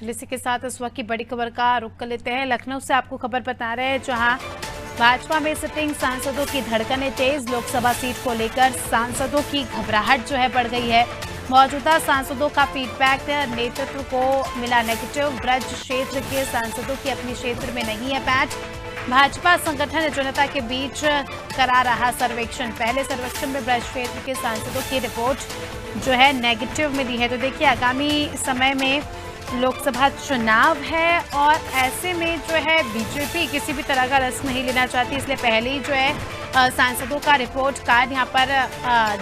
चलिए इसी के साथ इस वक्त की बड़ी खबर का रुख कर लेते हैं। लखनऊ से आपको खबर बता रहे हैं, जहां भाजपा में सिटिंग सांसदों की धड़कनें तेज। लोकसभा सीट को लेकर सांसदों की घबराहट जो है बढ़ गई है। मौजूदा सांसदों का फीडबैक नेतृत्व को मिला नेगेटिव। ब्रज क्षेत्र के सांसदों की अपने क्षेत्र में नहीं है पैठ। भाजपा संगठन जनता के बीच करा रहा सर्वेक्षण। पहले सर्वेक्षण में ब्रज क्षेत्र के सांसदों की रिपोर्ट जो है नेगेटिव मिली है। तो देखिए, आगामी समय में लोकसभा चुनाव है और ऐसे में जो है बीजेपी किसी भी तरह का रिस्क नहीं लेना चाहती, इसलिए पहले ही जो है सांसदों का रिपोर्ट कार्ड यहाँ पर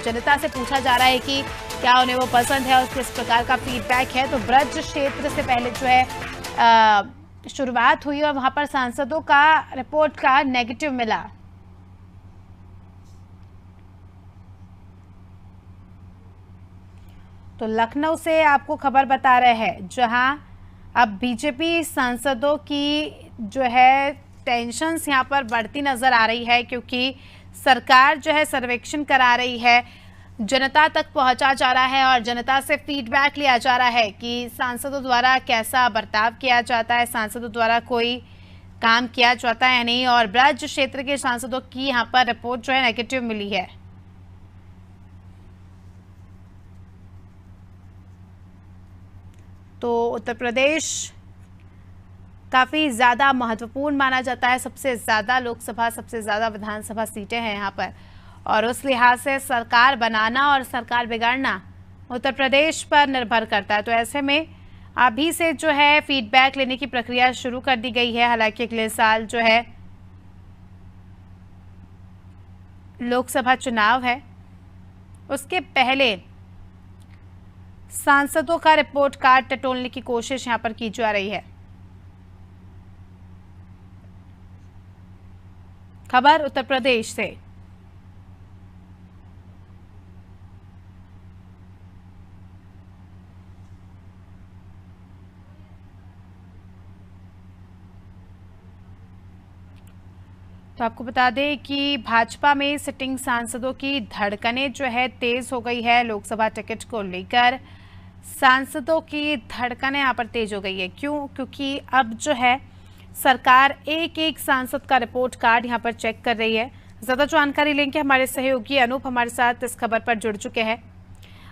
जनता से पूछा जा रहा है कि क्या उन्हें वो पसंद है और किस प्रकार का फीडबैक है। तो ब्रज क्षेत्र से पहले जो है शुरुआत हुई और वहां पर सांसदों का रिपोर्ट कार्ड नेगेटिव मिला। तो लखनऊ से आपको खबर बता रहे हैं, जहां अब बीजेपी सांसदों की जो है टेंशन्स यहां पर बढ़ती नजर आ रही है, क्योंकि सरकार जो है सर्वेक्षण करा रही है, जनता तक पहुंचा जा रहा है और जनता से फीडबैक लिया जा रहा है कि सांसदों द्वारा कैसा बर्ताव किया जाता है, सांसदों द्वारा कोई काम किया जाता है या नहीं। और ब्रज क्षेत्र के सांसदों की यहां पर रिपोर्ट जो है नेगेटिव मिली है। तो उत्तर प्रदेश काफ़ी ज़्यादा महत्वपूर्ण माना जाता है। सबसे ज़्यादा लोकसभा, सबसे ज़्यादा विधानसभा सीटें हैं यहाँ पर, और उस लिहाज से सरकार बनाना और सरकार बिगाड़ना उत्तर प्रदेश पर निर्भर करता है। तो ऐसे में अभी से जो है फीडबैक लेने की प्रक्रिया शुरू कर दी गई है। हालांकि अगले साल जो है लोकसभा चुनाव है, उसके पहले सांसदों का रिपोर्ट कार्ड टटोलने की कोशिश यहां पर की जा रही है। खबर उत्तर प्रदेश से। तो आपको बता दें कि भाजपा में सिटिंग सांसदों की धड़कनें जो है तेज हो गई है। लोकसभा टिकट को लेकर सांसदों की धड़कनें यहाँ पर तेज हो गई है। क्यों? क्योंकि अब जो है सरकार एक एक सांसद का रिपोर्ट कार्ड यहाँ पर चेक कर रही है। ज़्यादा जानकारी लेंगे, हमारे सहयोगी अनूप हमारे साथ इस खबर पर जुड़ चुके हैं।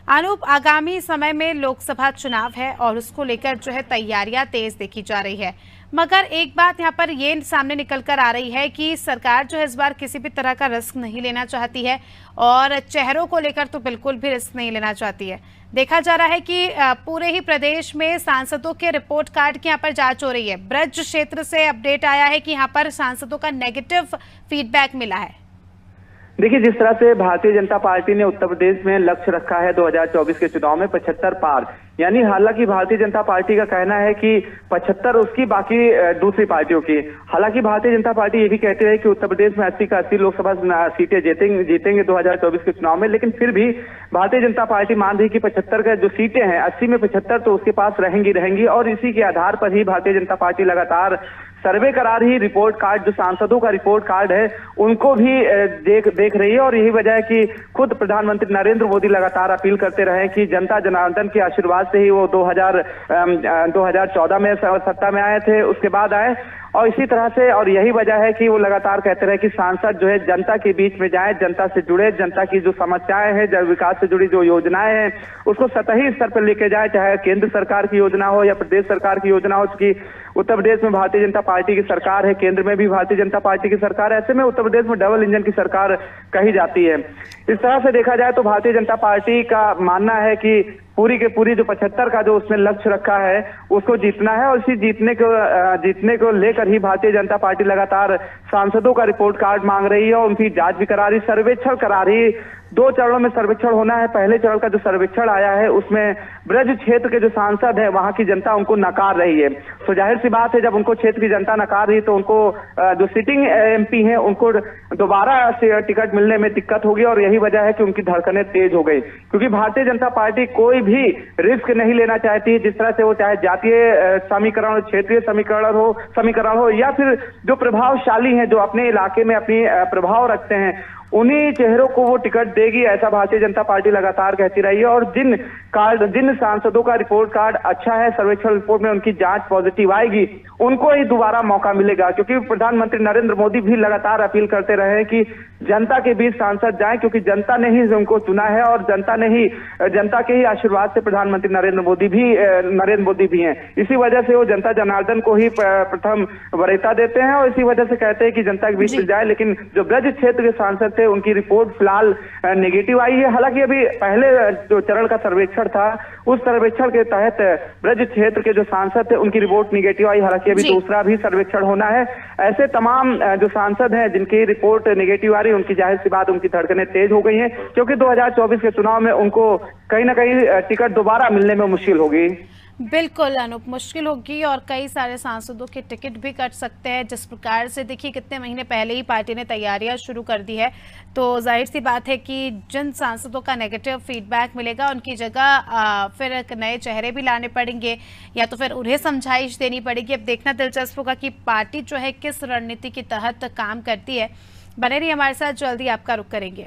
अनूप, आगामी समय में लोकसभा चुनाव है और उसको लेकर जो है तैयारियां तेज देखी जा रही है, मगर एक बात यहाँ पर ये सामने निकल कर आ रही है कि सरकार जो है इस बार किसी भी तरह का रिस्क नहीं लेना चाहती है और चेहरों को लेकर तो बिल्कुल भी रिस्क नहीं लेना चाहती है। देखा जा रहा है कि पूरे ही प्रदेश में सांसदों के रिपोर्ट कार्ड की यहाँ पर जांच हो रही है। ब्रज क्षेत्र से अपडेट आया है कि यहाँ पर सांसदों का नेगेटिव फीडबैक मिला है। देखिए, जिस तरह से भारतीय जनता पार्टी ने उत्तर प्रदेश में लक्ष्य रखा है 2024 के चुनाव में 75 पार, यानी हालांकि भारतीय जनता पार्टी का कहना है कि 75 उसकी, बाकी दूसरी पार्टियों की। हालांकि भारतीय जनता पार्टी ये भी कहती है कि उत्तर प्रदेश में 80 का 80 लोकसभा सीटें जीतेंगे 2024 के चुनाव में, लेकिन फिर भी भारतीय जनता पार्टी मान रही कि 75 का जो सीटें हैं 80 में 75 तो उसके पास रहेंगी। और इसी के आधार पर ही भारतीय जनता पार्टी लगातार सर्वे करा रही। रिपोर्ट कार्ड, जो सांसदों का रिपोर्ट कार्ड है, उनको भी देख रही है। और यही वजह है कि खुद प्रधानमंत्री नरेंद्र मोदी लगातार अपील करते रहे कि जनता जनार्दन के आशीर्वाद से ही वो 2014 में सत्ता में आए थे, उसके बाद आए। और इसी तरह से, और यही वजह है कि वो लगातार कहते रहे कि सांसद जो है जनता के बीच में जाए, जनता से जुड़े, जनता की जो समस्याएं हैं, जब विकास से जुड़ी जो योजनाएं हैं उसको सतही स्तर पर लेके जाए, चाहे केंद्र सरकार की योजना हो या प्रदेश सरकार की योजना हो। चूंकि उत्तर प्रदेश में भारतीय जनता पार्टी की सरकार है, केंद्र में भी भारतीय जनता पार्टी की सरकार है, ऐसे में उत्तर प्रदेश में डबल इंजन की सरकार कही जाती है। इस तरह से देखा जाए तो भारतीय जनता पार्टी का मानना है कि पूरी के पूरी जो 75 का जो उसने लक्ष्य रखा है उसको जीतना है, और इसी जीतने को लेकर ही भारतीय जनता पार्टी लगातार सांसदों का रिपोर्ट कार्ड मांग रही है और उनकी जांच भी करा रही, सर्वेक्षण करा रही। 2 चरणों में सर्वेक्षण होना है। पहले चरण का जो सर्वेक्षण आया है उसमें ब्रज क्षेत्र के जो सांसद है वहां की जनता उनको नकार रही है। तो जाहिर सी बात है, जब उनको क्षेत्र की जनता नकार रही तो उनको जो सिटिंग एमपी हैं उनको दोबारा से टिकट मिलने में दिक्कत होगी। और यही वजह है कि उनकी धड़कनें तेज हो गई, क्योंकि भारतीय जनता पार्टी कोई भी रिस्क नहीं लेना चाहती है। जिस तरह से वो चाहे जातीय समीकरण, क्षेत्रीय समीकरण हो या फिर जो प्रभावशाली हैं, जो अपने इलाके में अपनी प्रभाव रखते हैं, उन्हीं चेहरों को वो टिकट देगी, ऐसा भारतीय जनता पार्टी लगातार कहती रही है। और जिन सांसदों का रिपोर्ट कार्ड अच्छा है, सर्वेक्षण रिपोर्ट में उनकी जांच पॉजिटिव आएगी, उनको ही दोबारा मौका मिलेगा। क्योंकि प्रधानमंत्री नरेंद्र मोदी भी लगातार अपील करते रहे हैं कि जनता के बीच सांसद जाएं, क्योंकि जनता ने ही उनको चुना है और जनता के ही आशीर्वाद से प्रधानमंत्री नरेंद्र मोदी भी हैं। इसी वजह से वो जनता जनार्दन को ही प्रथम वरीयता देते हैं और इसी वजह से कहते हैं कि जनता के बीच में जाए। लेकिन जो ब्रज क्षेत्र के सांसद थे, उनकी रिपोर्ट फिलहाल नेगेटिव आई है। हालांकि अभी पहले जो चरण का सर्वेक्षण था, उस सर्वेक्षण के तहत ब्रज क्षेत्र के जो सांसद थे, उनकी रिपोर्ट नेगेटिव आई। हालांकि अभी दूसरा भी सर्वेक्षण होना है। ऐसे तमाम जो सांसद हैं जिनकी रिपोर्ट नेगेटिव आ रही, उनकी जाहिर सी बात उनकी धड़कनें तेज हो गई हैं, क्योंकि 2024 के चुनाव में उनको कहीं ना कहीं टिकट दोबारा मिलने में मुश्किल होगी। बिल्कुल अनूप, मुश्किल होगी और कई सारे सांसदों के टिकट भी कट सकते हैं। जिस प्रकार से देखिए कितने महीने पहले ही पार्टी ने तैयारियां शुरू कर दी है, तो जाहिर सी बात है कि जिन सांसदों का नेगेटिव फीडबैक मिलेगा, उनकी जगह फिर नए चेहरे भी लाने पड़ेंगे या तो फिर उन्हें समझाइश देनी पड़ेगी। अब देखना दिलचस्प होगा कि पार्टी जो है किस रणनीति के तहत काम करती है। बने रहिए हमारे साथ, जल्दी आपका रुख करेंगे।